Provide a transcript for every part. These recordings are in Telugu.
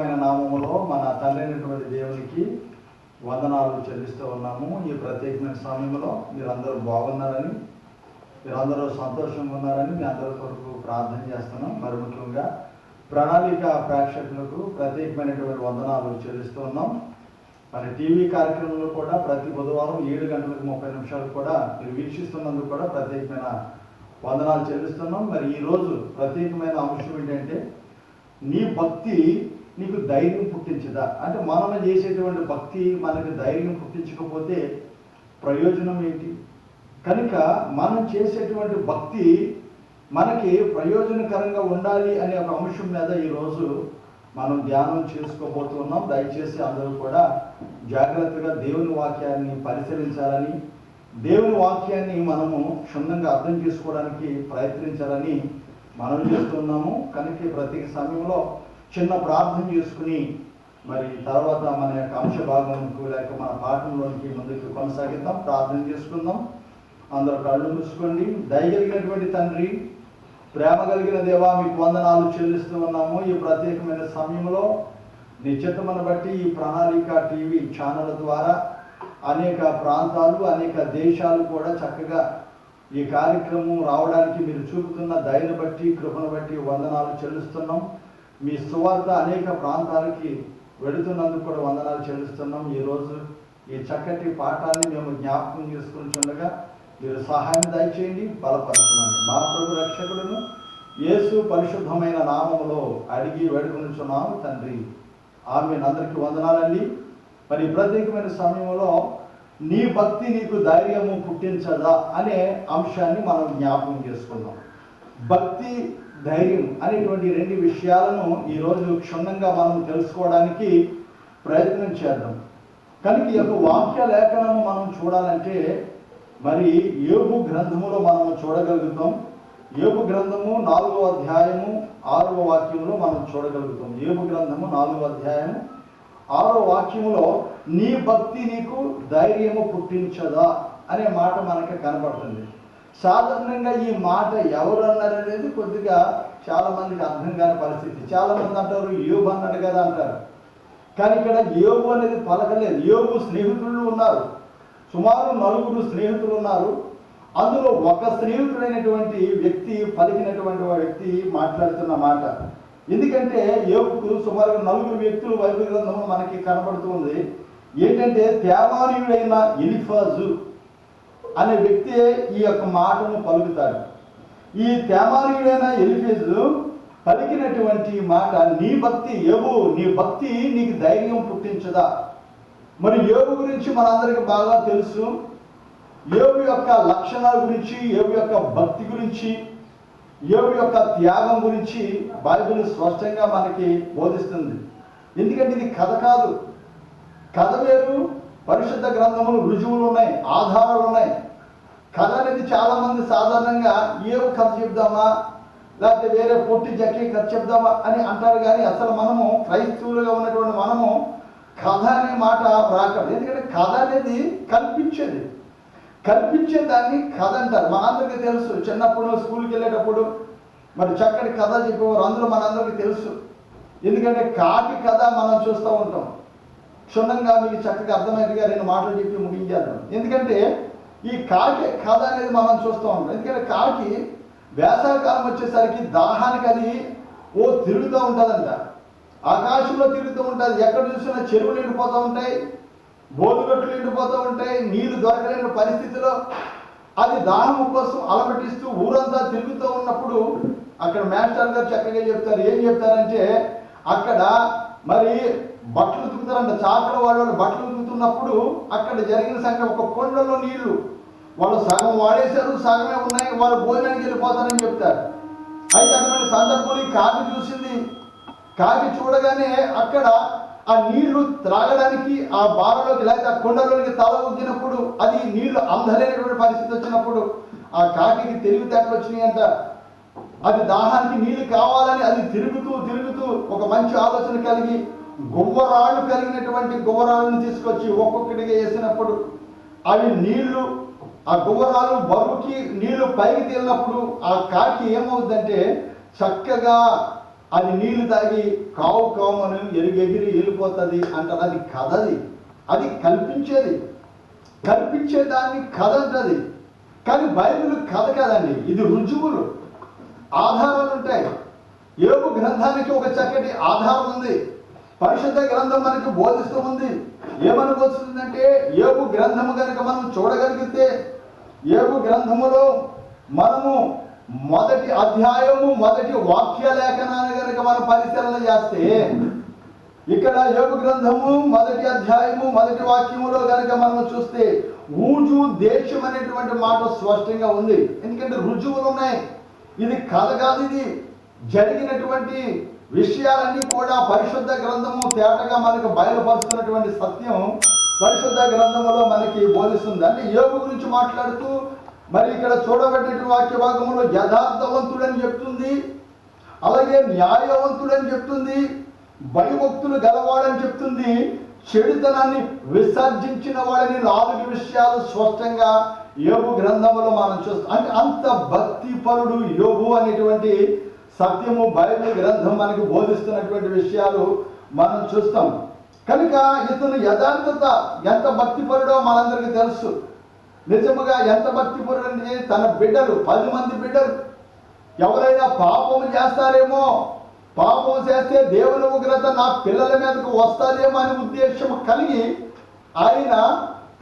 ప్రత్యేకమైన నామములో మన తండ్రి అయినటువంటి దేవునికి వందనాలు చెల్లిస్తూ ఉన్నాము. ఈ ప్రత్యేకమైన సమయంలో మీరందరూ బాగున్నారని, మీరందరూ సంతోషంగా ఉన్నారని మీ అందరి కొరకు ప్రార్థన చేస్తున్నాం. మరి ముఖ్యంగా ప్రణాళిక ప్రేక్షకులకు ప్రత్యేకమైనటువంటి వందనాలు చెల్లిస్తూ ఉన్నాం. మరి టీవీ కార్యక్రమంలో కూడా ప్రతి బుధవారం 7:30 కూడా మీరు వీక్షిస్తున్నందుకు కూడా ప్రత్యేకమైన వందనాలు చెల్లిస్తున్నాం. మరి ఈరోజు ప్రత్యేకమైన అంశం ఏంటంటే, నీ భక్తి నీకు ధైర్యం పుట్టించదా? అంటే మనం చేసేటువంటి భక్తి మనకి ధైర్యం పుట్టించకపోతే ప్రయోజనం ఏంటి? కనుక మనం చేసేటువంటి భక్తి మనకి ప్రయోజనకరంగా ఉండాలి అనే ఒక అంశం మీద ఈరోజు మనం ధ్యానం చేసుకోబోతున్నాం. దయచేసి అందరూ కూడా జాగ్రత్తగా దేవుని వాక్యాన్ని పరిశీలించాలని, దేవుని వాక్యాన్ని మనము క్షుణ్ణంగా అర్థం చేసుకోవడానికి ప్రయత్నించాలని మనం చేస్తున్నాము. కనుక ప్రతి సమయంలో చిన్న ప్రార్థన చేసుకుని మరి తర్వాత మన యొక్క అంశ భాగంకు లేక మన పాఠంలోనికి ముందుకు కొనసాగిద్దాం. ప్రార్థన చేసుకుందాం. అందరూ కళ్ళు మూసుకోండి. దయగలిగినటువంటి తండ్రి, ప్రేమ కలిగిన దేవా, మీకు వందనాలు చెల్లిస్తూ ఉన్నాము. ఈ ప్రత్యేకమైన సమయంలో నీ చిత్తమును బట్టి ఈ ప్రణాళిక టీవీ ఛానల్ ద్వారా అనేక ప్రాంతాలు, అనేక దేశాలు కూడా చక్కగా ఈ కార్యక్రమం రావడానికి మీరు చూపుతున్న దయను బట్టి, కృపను బట్టి వందనాలు చెల్లిస్తున్నాం. మీ సువార్త అనేక ప్రాంతాలకి వెళుతున్నందుకు కూడా వందనాలు చెల్లిస్తున్నాం. ఈరోజు ఈ చక్కటి పాఠాన్ని మేము జ్ఞాపకం చేసుకుంటుండగా మీరు సహాయం దయచేయండి, బలపరచమని మా ప్రభు రక్షకుడును యేసు పరిశుద్ధమైన నామములో అడిగి వేడుకొనుచున్నాము తండ్రి, ఆమేన్. అందరికీ వందనాలండి. మరి ప్రత్యేకమైన సమయంలో నీ భక్తి నీకు ధైర్యము పుట్టించదా అనే అంశాన్ని మనం జ్ఞాపకం చేసుకుందాం. భక్తి, ధైర్యం అనేటువంటి రెండు విషయాలను ఈరోజు క్షుణ్ణంగా మనం తెలుసుకోవడానికి ప్రయత్నం చేద్దాం. కనుక ఈ యొక్క వాక్య లేఖనము మనం చూడాలంటే మరి యోబు గ్రంథములో మనము చూడగలుగుతాం. యోబు గ్రంథము 4వ అధ్యాయము 6వ వాక్యంలో మనం చూడగలుగుతాం. యోబు గ్రంథము 4వ అధ్యాయము 6వ వాక్యములో నీ భక్తి నీకు ధైర్యము పుట్టించదా అనే మాట మనకి కనపడుతుంది. సాధారణంగా ఈ మాట ఎవరు అన్నారు అనేది కొద్దిగా చాలా మందికి అర్థం కాని పరిస్థితి. చాలా మంది అంటారు యోబు అన్నాడు కదా అంటారు. కానీ ఇక్కడ యోబు అనేది పలకలేదు. యోబు స్నేహితులు ఉన్నారు, సుమారు 4 స్నేహితులు ఉన్నారు. అందులో ఒక స్నేహితుడైనటువంటి వ్యక్తి పలికినటువంటి వ్యక్తి మాట్లాడుతున్న మాట. ఎందుకంటే యోబుకు సుమారు 4 వ్యక్తులు బైబిల్ గ్రంథంలో మనకి కనబడుతుంది. ఏంటంటే తేమానీయుడైన ఎలీఫజు అనే వ్యక్తి ఈ యొక్క మాటను పలుకుతాడు. ఈ తేమానీయుడైన ఎలీఫజు పలికినటువంటి మాట, నీ భక్తి యోబు, నీ భక్తి నీకు ధైర్యం పుట్టించదా? మరి యోబు గురించి మనందరికీ బాగా తెలుసు. యోబు యొక్క లక్షణాల గురించి, యోబు యొక్క భక్తి గురించి, యోబు యొక్క త్యాగం గురించి బైబిల్ స్పష్టంగా మనకి బోధిస్తుంది. ఎందుకంటే ఇది కథ కాదు. కథ వేరు, పరిశుద్ధ గ్రంథములు రుజువులు ఉన్నాయి, ఆధారాలు ఉన్నాయి. కథ అనేది చాలామంది సాధారణంగా యోబు కథ చెప్దామా, లేకపోతే వేరే పొట్టి జక్కి కథ చెప్దామా అని అంటారు. కానీ అసలు మనము క్రైస్తవులుగా ఉన్నటువంటి మనము కథ అనే మాట రాకూడదు. ఎందుకంటే కథ అనేది కల్పించే దాన్ని కథ అంటారు. మనందరికీ తెలుసు, చిన్నప్పుడు స్కూల్కి వెళ్ళేటప్పుడు మరి చక్కటి కథ చెప్పేవారు. అందులో మనందరికీ తెలుసు. ఎందుకంటే కాకి కథ మనం చూస్తూ ఉంటాం. క్షుణ్ణంగా మీకు చక్కగా అర్థమైనట్టుగా 2 మాటలు చెప్పి ముగించేద్దాం. ఎందుకంటే ఈ కాకి కథ అనేది మనం చూస్తూ ఉంటాం. ఎందుకంటే కాకి వేసవికాలం వచ్చేసరికి దాహానికి అది తిరుగుతూ ఉంటుందంట. ఆకాశంలో తిరుగుతూ ఉంటుంది. ఎక్కడ చూసినా చెరువులు ఎండిపోతూ ఉంటాయి, బోధుగట్లు ఎండిపోతూ ఉంటాయి. నీళ్లు దొరకలేని పరిస్థితిలో అది దాహం కోసం అలమటిస్తూ ఊరంతా తిరుగుతూ ఉన్నప్పుడు అక్కడ మాస్టర్ గారు చక్కగా చెప్తారు. ఏం చెప్తారంటే, అక్కడ మరి బట్టలు ఉతుకుతారంట. చాకల వాళ్ళు బట్టలు ఉతుకుతున్నప్పుడు అక్కడ జరిగిన సంఖ్య ఒక కొండలో నీళ్లు వాళ్ళు సగం వాడేశారు, సగమే ఉన్నాయి, వాళ్ళు భోజనానికి వెళ్ళిపోతారని చెప్తారు. అయితే అటువంటి సందర్భంలో ఈ కాకి చూసింది. కాకి చూడగానే అక్కడ ఆ నీళ్లు త్రాగడానికి ఆ బారలోకి లేకపోతే ఆ కొండలోనికి తల ఊగినప్పుడు అది నీళ్లు అందలేనటువంటి పరిస్థితి వచ్చినప్పుడు ఆ కాకి తెలివితేటలు వచ్చినాయి అంట. అది దాహానికి నీళ్లు కావాలని అది తిరుగుతూ ఒక మంచి ఆలోచన కలిగి గువ్వరాళ్ళు కలిగినటువంటి గువ్వరాళ్ళను తీసుకొచ్చి ఒక్కొక్కటిగా వేసినప్పుడు అవి నీళ్లు, ఆ గువ్వరాలు బరువుకి నీళ్లు పైకి తేలినప్పుడు ఆ కాకి ఏమవుతుందంటే చక్కగా అది నీళ్లు తాగి కావు కావుమని ఎగిరి వెళ్ళిపోతుంది అంటారు. అది కథ, అది కల్పించే దాన్ని కథ అంటది. కానీ బైబిల్ కథ కాదండి, ఇది రుజువులు, ఆధారాలు ఉంటాయి. యోబు గ్రంథానికి ఒక చక్కటి ఆధారం ఉంది. పరిశుద్ధ గ్రంథం మనకి బోధిస్తూ ఉంది. ఏమని బోధిస్తుందంటే, యోబు గ్రంథము కనుక మనం చూడగలిగితే, యోబు గ్రంథములో మనము మొదటి అధ్యాయము మొదటి వాక్య లేఖనాన్ని కనుక మనం పరిశీలన చేస్తే, ఇక్కడ యోబు గ్రంథము మొదటి అధ్యాయము మొదటి వాక్యములో కనుక మనం చూస్తే ఊజు దేశం అనేటువంటి మాట స్పష్టంగా ఉంది. ఎందుకంటే రుజువులు ఉన్నాయి. ఇది కథ కాదు, ఇది జరిగినటువంటి విషయాలన్నీ కూడా పరిశుద్ధ గ్రంథము తేటగా మనకు బయలుపరుస్తున్నటువంటి సత్యం పరిశుద్ధ గ్రంథములో మనకి బోధిస్తుంది. అంటే యోబు గురించి మాట్లాడుతూ మరి ఇక్కడ చూడబడినటువంటి వాక్య భాగంలో యథార్థవంతుడని చెప్తుంది, అలాగే న్యాయవంతుడని చెప్తుంది, భయభక్తులు గలవాడని చెప్తుంది, చెడుతనాన్ని విసర్జించిన వాడని 4 విషయాలు స్పష్టంగా యోబు గ్రంథంలో మనం చూస్తాం. అంటే అంత భక్తిపరుడు యోబు అనేటువంటి సత్యము బైబిల్ గ్రంథం మనకు బోధిస్తున్నటువంటి విషయాలు మనం చూస్తాం. కనుక ఇతను యథార్థత ఎంత భక్తిపరుడో మనందరికీ తెలుసు. నిజముగా ఎంత భక్తిపరుడు అంటే తన బిడ్డలు 10 మంది బిడ్డలు ఎవరైనా పాపం చేస్తారేమో, పాపం చేస్తే దేవుని ఉగ్రత నా పిల్లల మీదకు వస్తాదేమో అనే ఉద్దేశం కలిగి ఆయన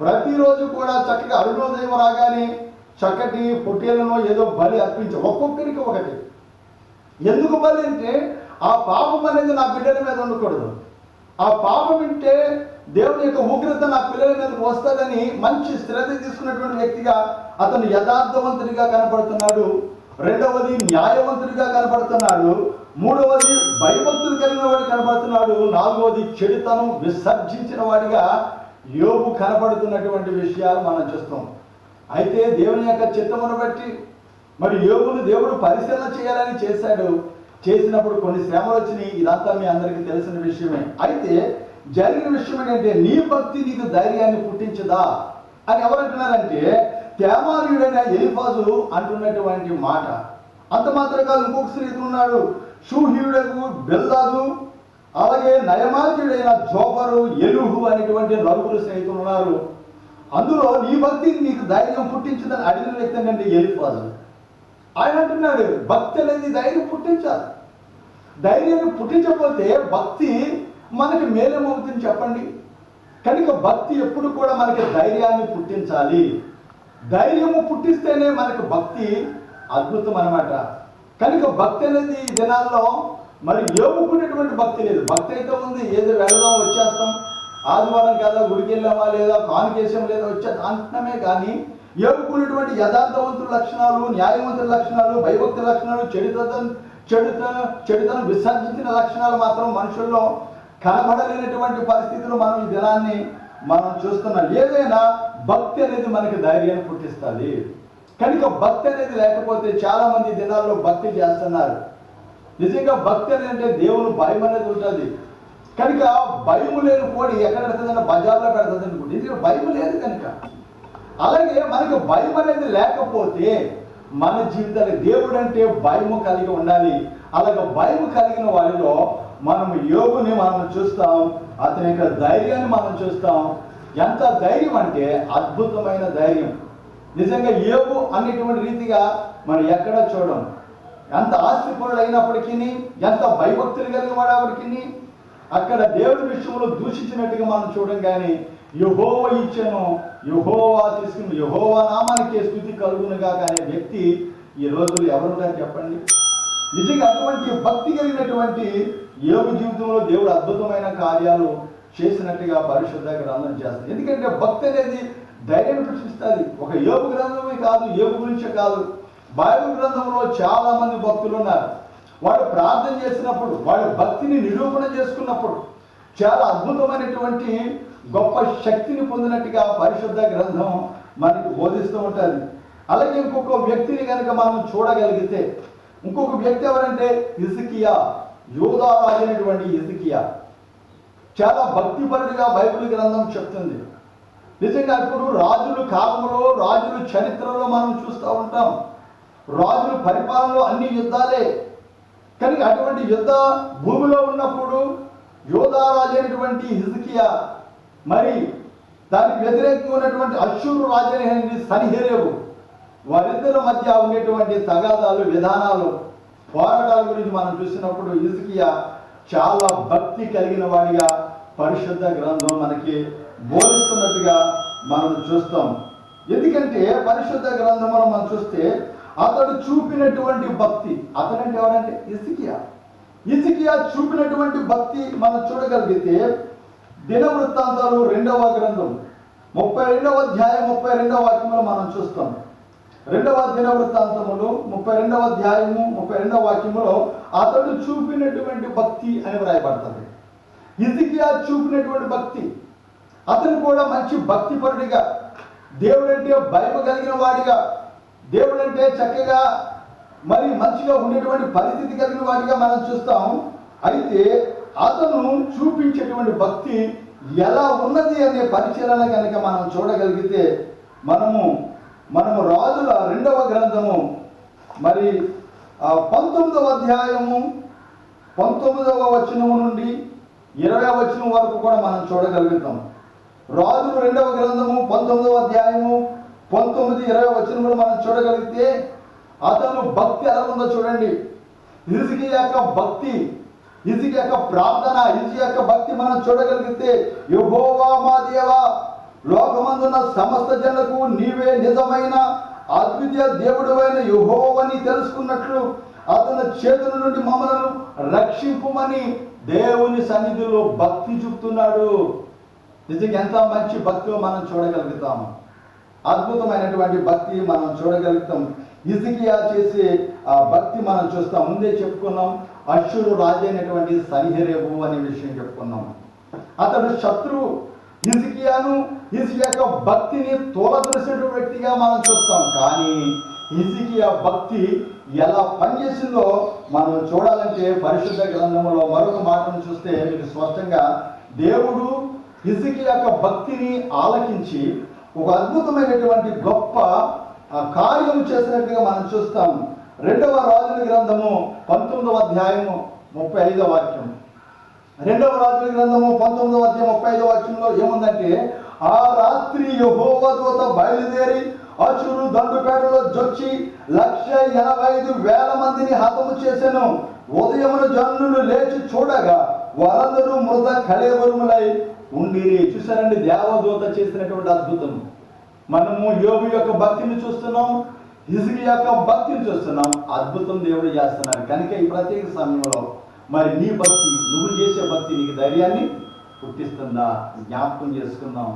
ప్రతిరోజు కూడా చక్కగా అరుణోదయం రాగానే చక్కటి పొట్టేలను ఏదో బలి అర్పించారు, ఒక్కొక్కరికి ఒకటి. ఎందుకు బలి అంటే ఆ పాపం అనేది నా బిడ్డల మీద ఉండకూడదు, ఆ పాపం అంటే దేవుని యొక్క ఉగ్రత నా పిల్లల మీదకు వస్తుందని మంచి శ్రద్ధ తీసుకున్నటువంటి వ్యక్తిగా అతను యథార్థవంతుడిగా కనపడుతున్నాడు. రెండవది న్యాయవంతుడిగా కనపడుతున్నాడు. మూడవది భయభక్తులు కలిగిన వాడు కనపడుతున్నాడు. నాలుగవది చెడుతనం విసర్జించిన వాడిగా యోబు కనపడుతున్నటువంటి విషయాలు మనం చూస్తాం. అయితే దేవుని యొక్క చిత్తమును బట్టి మరి యోబును దేవుడు పరిశీలన చేయాలని చేశాడు. చేసినప్పుడు కొన్ని శ్రమలు వచ్చినాయి. ఇదంతా మీ అందరికీ తెలిసిన విషయమే. అయితే జరిగిన విషయం ఏంటంటే, నీ భక్తి నీకు ధైర్యాన్ని పుట్టించదా అని ఎవరంటున్నారంటే తేమానీయుడైన ఎలీఫజు అంటున్నటువంటి మాట. అంత మాత్రం కాదు, ఇంకొక స్నేహితుడు ఉన్నాడు, షూహీయుడకు బిల్దాదు, అలాగే నయమాతీయుడైన జోఫరు, ఎలుహు అనేటువంటి 4 స్నేహితులు ఉన్నారు. అందులో నీ భక్తి నీకు ధైర్యం పుట్టించిందని అడిగిన వ్యక్తి ఏంటంటే ఎలీఫజు. ఆయన అంటున్నాడు భక్తి అనేది ధైర్యం పుట్టించాలి. ధైర్యాన్ని పుట్టించకపోతే భక్తి మనకి మేలేమవుతుంది చెప్పండి. కనుక భక్తి ఎప్పుడు కూడా మనకి ధైర్యాన్ని పుట్టించాలి. ధైర్యము పుట్టిస్తేనే మనకు భక్తి అద్భుతం అన్నమాట. కనుక భక్తి అనేది ఈ దినాల్లో మరి యోగుకునేటువంటి భక్తి లేదు. భక్తి అయితే ఉంది, ఏదో వెళదాం వచ్చేస్తాం, ఆదివారం కదా గుడికి వెళ్ళామా లేదా కానుకేశం లేదా వచ్చేది అంటున్నామే. కానీ యోగుకునేటువంటి యథార్థవంతుల లక్షణాలు, న్యాయవంతుల లక్షణాలు, భయభక్తుల లక్షణాలు, చెడుతనం విసర్జించిన లక్షణాలు మాత్రం మనుషుల్లో కనబడలేనటువంటి పరిస్థితులు మనం ఈ దినాన్ని మనం చూస్తున్నాం. ఏదైనా భక్తి అనేది మనకి ధైర్యాన్ని పుట్టిస్తుంది. కనుక భక్తి అనేది లేకపోతే చాలా మంది దినాల్లో భక్తి చేస్తున్నారు. నిజంగా భక్తి అనేది అంటే దేవుని భయం అనేది ఉంటుంది. కనుక భయం లేని కోడి ఎక్కడ పెడుతుందంటే బజార్లో పెడుతుంది అనుకుంటే, ఇది భయం లేదు కనుక. అలాగే మనకు భయం అనేది లేకపోతే మన జీవితాలు దేవుడు అంటే భయము కలిగి ఉండాలి. అలాగే భయం కలిగిన వారిలో మనం యోగుని మనం చూస్తాం, అతని యొక్క ధైర్యాన్ని మనం చూస్తాం. ఎంత ధైర్యం అంటే అద్భుతమైన ధైర్యం. నిజంగా యోగు అనేటువంటి రీతిగా మనం ఎక్కడ చూడం. ఎంత ఆస్తిపరుడు అయినప్పటికీ, ఎంత భయభక్తులు కలిగిన వాడప్పటికీ అక్కడ దేవుడి విషయంలో దూషించినట్టుగా మనం చూడం. కానీ యెహోవా ఇచ్చెను, యెహోవా తీసుకుని, యెహోవా నామానికి స్తుతి కలుగునుగా అనే వ్యక్తి ఈ రోజులు ఎవరుంటారు చెప్పండి. నిజంగా అటువంటి భక్తి కలిగినటువంటి యోగు జీవితంలో దేవుడు అద్భుతమైన కార్యాలు చేసినట్టుగా పరిశుద్ధ గ్రంథం చేస్తుంది. ఎందుకంటే భక్తి అనేది ధైర్యాన్ని సృష్టిస్తుంది. ఒక యోగు గ్రంథమే కాదు, యోగు గురించే కాదు, బైబిల్ గ్రంథంలో చాలా మంది భక్తులు ఉన్నారు. వాడు ప్రార్థన చేసినప్పుడు, వాడు భక్తిని నిరూపణ చేసుకున్నప్పుడు చాలా అద్భుతమైనటువంటి గొప్ప శక్తిని పొందినట్టుగా పరిశుద్ధ గ్రంథం మనకు బోధిస్తూ ఉంటుంది. అలాగే ఇంకొక వ్యక్తిని కనుక మనం చూడగలిగితే, ఇంకొక వ్యక్తి ఎవరంటే హిజ్కియా, యూదా రాజు అయినటువంటి హిజ్కియా. చాలా భక్తిపరుడిగా బైబిల్ గ్రంథం చెప్తుంది. నిజంగా ఇప్పుడు రాజుల కాలంలో, రాజుల చరిత్రలో మనం చూస్తూ ఉంటాం. రాజుల పరిపాలనలో అన్ని యుద్ధాలే. కనుక అటువంటి యుద్ధ భూమిలో ఉన్నప్పుడు యోధారాజు అయినటువంటి హిజ్కియా, మరి దానికి వ్యతిరేకంగా ఉన్నటువంటి అష్షూరు రాజు అయినటువంటి సన్హెరీబు, వారిద్దరి మధ్య ఉండేటువంటి తగాదాలు, విధానాలు, పోరాటాల గురించి మనం చూసినప్పుడు హిజ్కియా చాలా భక్తి కలిగిన వాడిగా పరిశుద్ధ గ్రంథం మనకి బోధిస్తున్నట్టుగా మనం చూస్తాం. ఎందుకంటే పరిశుద్ధ గ్రంథంలో మనం చూస్తే అతడు చూపినటువంటి భక్తి, అతనంటే ఎవరంటే హిజ్కియా చూపినటువంటి భక్తి మనం చూడగలిగితే దినవృత్తాంతాలు 2వ గ్రంథం 32వ అధ్యాయం 32వ వాక్యంలో మనం చూస్తాం. 2వ దినవృత్తాంతములు 32వ అధ్యాయము 32వ వాక్యములో అతడు చూపినటువంటి భక్తి అని వ్రాయబడుతుంది. హిజ్కియా చూపినటువంటి భక్తి, అతను కూడా మంచి భక్తిపరుడిగా, దేవుడంటే భయం కలిగిన వాడిగా, దేవుడంటే చక్కగా మరి మంచిగా ఉండేటువంటి పరిస్థితి కలిగిన వాడిగా మనం చూస్తాం. అయితే అతను చూపించేటువంటి భక్తి ఎలా ఉన్నది అనే పరిశీలన కనుక మనం చూడగలిగితే మనము రాజుల 2వ గ్రంథము మరి 19వ అధ్యాయము 19వ వచనము నుండి 20వ వచనం వరకు కూడా మనం చూడగలుగుతాం. రాజుల 2వ గ్రంథము 19వ అధ్యాయము 19, 20 వచనములు మనం చూడగలిగితే అతను భక్తి ఎలా ఉందో చూడండి. హిజ్కియా యొక్క భక్తి, హిజ్కియా యొక్క ప్రార్థన, హిజ్కియా యొక్క భక్తి మనం చూడగలిగితే, యెహోవా మా దేవా, లోకమందున్న సమస్త జనులకు నీవే నిజమైన అద్వితీయ దేవుడైన యెహోవాని తెలుసుకున్నట్లు అతని చేతుల నుండి మమ్మలను రక్షింపుమని దేవుని సన్నిధిలో భక్తి చూపుతున్నాడు. నిజంగా ఎంత మంచి భక్తిలో మనం చూడగలుగుతాము. అద్భుతమైనటువంటి భక్తి మనం చూడగలుగుతాం. హిజ్కియా చేసే ఆ భక్తి మనం చూస్తాం. ముందే చెప్పుకున్నాం, అష్షూరు రాజు అయినటువంటి సన్హెరీబు అనే విషయం చెప్పుకున్నాం. అతడు శత్రువు. హిజ్కియా యొక్క భక్తిని తోలదొరిసిన వ్యక్తిగా మనం చూస్తాం. కానీ హిజ్కియా భక్తి ఎలా పనిచేసిందో మనం చూడాలంటే పరిశుద్ధ గ్రంథంలో మరొక మాటను చూస్తే మీకు స్పష్టంగా దేవుడు హిజ్కియా యొక్క భక్తిని ఆలకించి ఒక అద్భుతమైనటువంటి గొప్ప కార్యం చేసినట్టుగా మనం చూస్తాం. 2వ రాజుల గ్రంథము 19వ అధ్యాయము 35వ వాక్యం. 2వ రాజుల గ్రంథము 19వ అధ్యాయం 35వ వాక్యంలో ఏముందంటే, ఆ రాత్రి యెహోవా దూత బయలుదేరి అష్షూరు దండుపేటలో జొచ్చి 185,000 మందిని హతము చేసెను. ఉదయమున జనులు లేచి చూడగా వారందరూ మృత కళేబరములై ఉండిరి. చూసారండి, దేవదూత చేసినటువంటి అద్భుతం. మనము యోబు యొక్క భక్తిని చూస్తున్నాం, హిజ్కియా యొక్క భక్తిని చూస్తున్నాం. అద్భుతం దేవుడు చేస్తున్నారు. కనుక ఈ ప్రత్యేక సమయంలో మరి నీ భక్తి, నువ్వు చేసే భక్తి నీకు ధైర్యాన్ని పుట్టిస్తుందా జ్ఞాపకం చేసుకుందాం.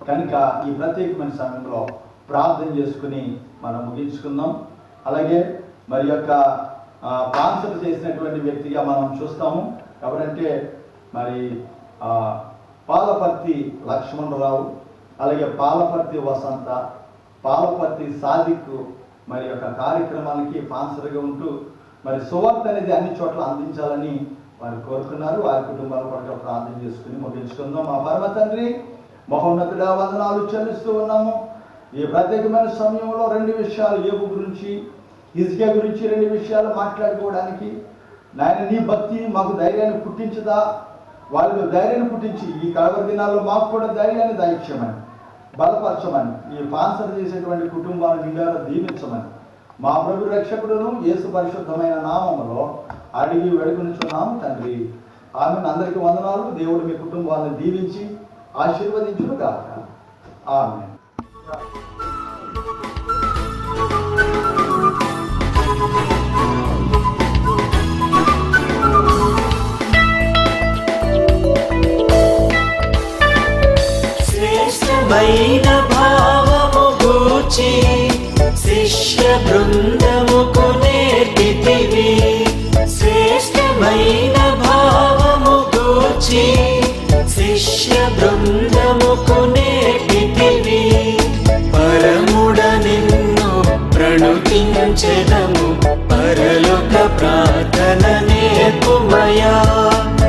కనుక ఈ ప్రత్యేకమైన సమయంలో ప్రార్థన చేసుకుని మనం ముగించుకుందాం. అలాగే మరి యొక్క స్పాన్సర్ చేసినటువంటి వ్యక్తిగా మనం చూస్తాము. ఎవరంటే మరి పాలపర్తి లక్ష్మణరావు, అలాగే పాలపర్తి వసంత, పాలపర్తి సాదిక్ మరి యొక్క కార్యక్రమాలకి స్పాన్సర్గా ఉంటూ మరి సువార్త అనేది అన్ని చోట్ల అందించాలని వారు కోరుకున్నారు. వారి కుటుంబాల పట్ల ప్రార్థన చేసుకుని ముగించుకుందాం. మా పరమ తండ్రి మహోన్నతుడా, వందనాలు చెల్లిస్తూ ఉన్నాము. ఈ ప్రత్యేకమైన సమయంలో 2 విషయాలు, యోబు గురించి, హిజ్కియా గురించి 2 విషయాలు మాట్లాడుకోవడానికి నాయన నీ భక్తి మాకు ధైర్యాన్ని పుట్టించదా, వాళ్ళకు ధైర్యాన్ని పుట్టించి ఈ కడవరి దినాల్లో మాకు కూడా ధైర్యాన్ని దయచేయమని, బలపరచమని, ఈ స్పాన్సర్ చేసేటువంటి కుటుంబాలను నిండారా దీవించమని మా ప్రభు రక్షకుడును యేసు పరిశుద్ధమైన నామములో అడిగి వేడుకొనుచున్నాము తండ్రి. ఆమెను అందరికీ వందనాలు. దేవుడు మీ కుటుంబాలను దీవించి ఆశీర్వదించును గాక. ఆమేన్. శ్రేష్టమైన భావము గూర్చి శిష్య బృందముకు నేర్పితివి. శ్రేష్టమైన భావము గూర్చి శిష్య